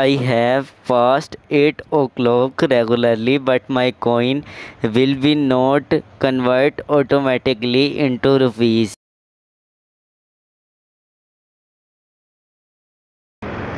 I have passed 8 o'clock regularly but my coin will be not convert automatically into rupees۔